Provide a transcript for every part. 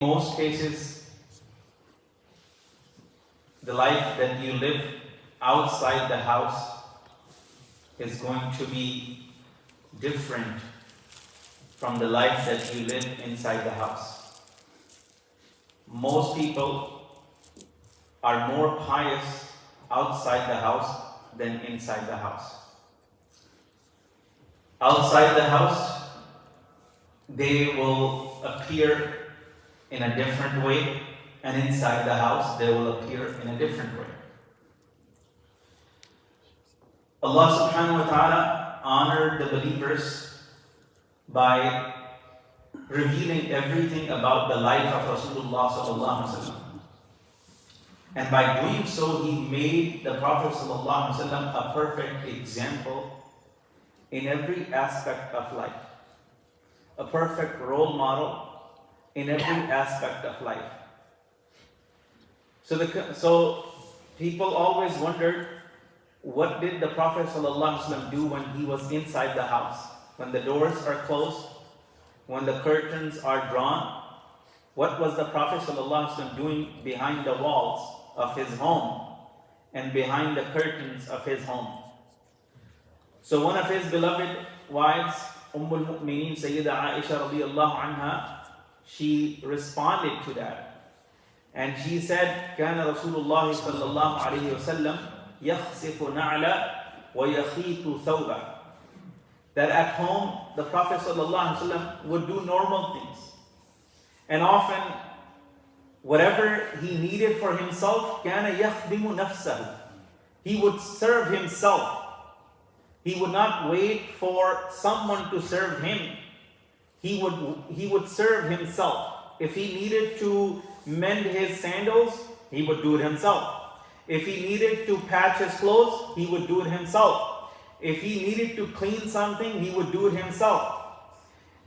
most cases, the life that you live outside the house is going to be different from the life that you live inside the house. Most people are more pious outside the house than inside the house. Outside the house, they will appear in a different way, and inside the house, they will appear in a different way. Allah subhanahu wa ta'ala honored the believers by revealing everything about the life of Rasulullah sallallahu alaihi wasallam. And by doing so, He made the Prophet sallallahu alaihi wasallam a perfect example in every aspect of life, a perfect role model in every aspect of life. So people always wondered, what did the Prophet ﷺ do when he was inside the house? When the doors are closed, when the curtains are drawn, what was the Prophet ﷺ doing behind the walls of his home and behind the curtains of his home? So one of his beloved wives, Al-Mu'mineen Sayyida Aisha radiyallahu anha, she responded to that. And she said, كان رسول الله صلى الله عليه وسلم يخسف نعلا ويخيط ثوبا. That at home, the Prophet sallallahu alaihi wasallam would do normal things. And often, whatever he needed for himself, كان يخدم نفسه. He would serve himself. He would not wait for someone to serve him. He would serve himself. If he needed to mend his sandals, he would do it himself. If he needed to patch his clothes, he would do it himself. If he needed to clean something, he would do it himself.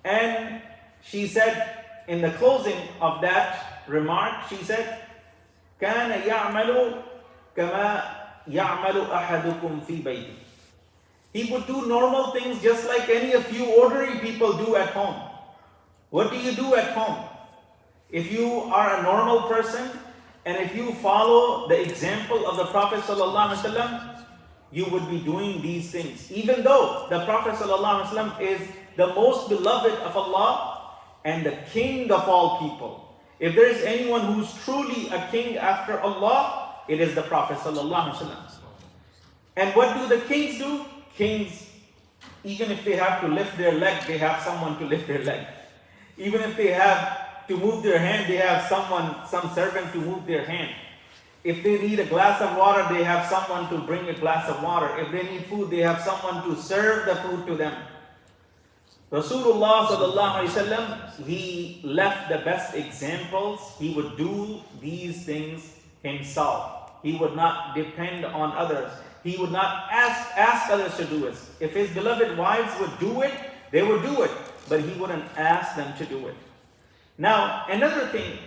And she said, in the closing of that remark, she said, كَانَ يَعْمَلُ كَمَا يَعْمَلُ أَحَدُكُمْ فِي بَيْتِهِ. He would do normal things just like any of you ordinary people do at home. What do you do at home? If you are a normal person, and if you follow the example of the Prophet ﷺ, you would be doing these things. Even though the Prophet ﷺ is the most beloved of Allah and the king of all people. If there is anyone who's truly a king after Allah, it is the Prophet ﷺ. And what do the kings do? Kings, even if they have to lift their leg, they have someone to lift their leg. Even if they have to move their hand, they have some servant to move their hand. If they need a glass of water, they have someone to bring a glass of water. If they need food, they have someone to serve the food to them. Rasulullah sallallahu alaihi wasallam, he left the best examples. He would do these things himself. He would not depend on others. He would not ask others to do it. If his beloved wives would do it, they would do it. But he wouldn't ask them to do it. Now, another thing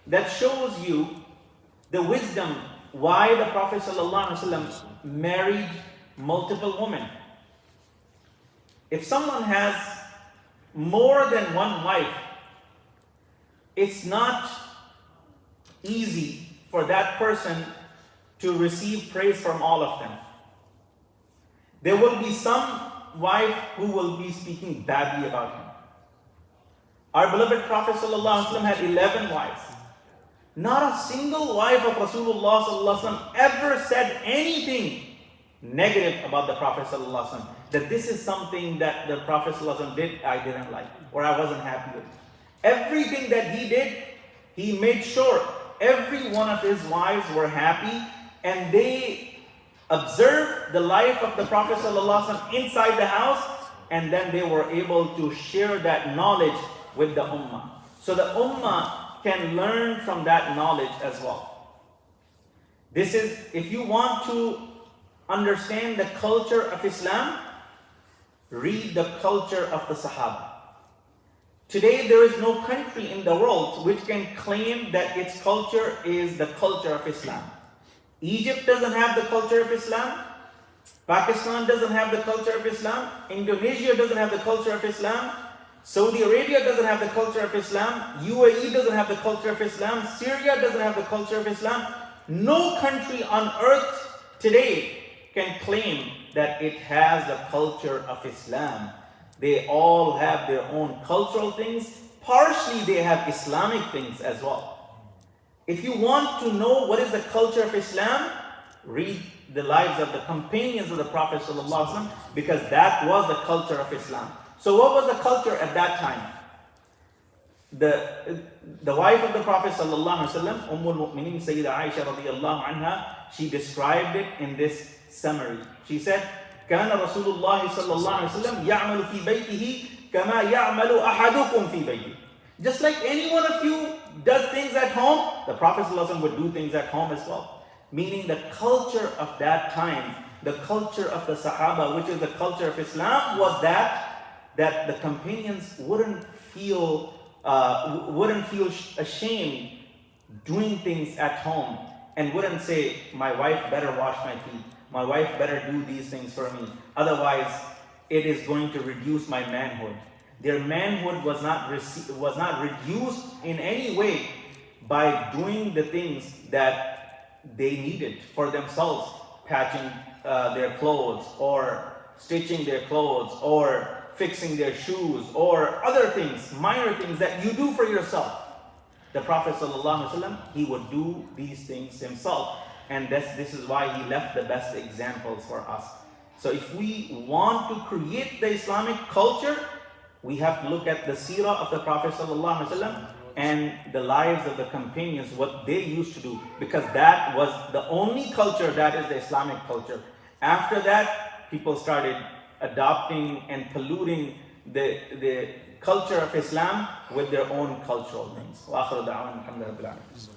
that shows you the wisdom why the Prophet ﷺ married multiple women. If someone has more than one wife, it's not easy for that person to receive praise from all of them. There will be some wife who will be speaking badly about him. Our beloved Prophet ﷺ had 11 wives. Not a single wife of Rasulullah ﷺ ever said anything negative about the Prophet ﷺ. That this is something that the Prophet ﷺ did, I didn't like, or I wasn't happy with. Everything that he did, he made sure every one of his wives were happy, and they observed the life of the Prophet ﷺ inside the house, and then they were able to share that knowledge with the ummah. So the ummah can learn from that knowledge as well. This is, if you want to understand the culture of Islam, read the culture of the Sahaba. Today there is no country in the world which can claim that its culture is the culture of Islam. Egypt doesn't have the culture of Islam. Pakistan doesn't have the culture of Islam. Indonesia doesn't have the culture of Islam. Saudi Arabia doesn't have the culture of Islam. UAE doesn't have the culture of Islam. Syria doesn't have the culture of Islam. No country on earth today can claim that it has the culture of Islam. They all have their own cultural things. Partially, they have Islamic things as well. If you want to know what is the culture of Islam, read the lives of the companions of the Prophet ﷺ, because that was the culture of Islam. So what was the culture at that time? The wife of the Prophet ﷺ, Ummul Mu'mineen Sayyida Aisha radiyallahu anha, she described it in this summary. She said, كان رسول الله صلى الله عليه وسلم يعمل في بيته كما يعمل أحدكم في بيته. Just like any one of you does things at home, the Prophet ﷺ would do things at home as well. Meaning the culture of that time, the culture of the Sahaba, which is the culture of Islam, was that the companions wouldn't feel ashamed doing things at home, and wouldn't say, my wife better wash my feet, my wife better do these things for me, otherwise it is going to reduce my manhood. Their manhood was not reduced in any way by doing the things that they needed for themselves, patching their clothes, or stitching their clothes, or fixing their shoes, or other things, minor things that you do for yourself. The Prophet ﷺ, he would do these things himself, and this is why he left the best examples for us. So if we want to create the Islamic culture, we have to look at the seerah of the Prophet ﷺ and the lives of the companions, what they used to do, because that was the only culture that is the Islamic culture. After that, people started adopting and polluting the culture of Islam with their own cultural things. Wa akhiru da'wana alhamdulillahi rabbil alamin.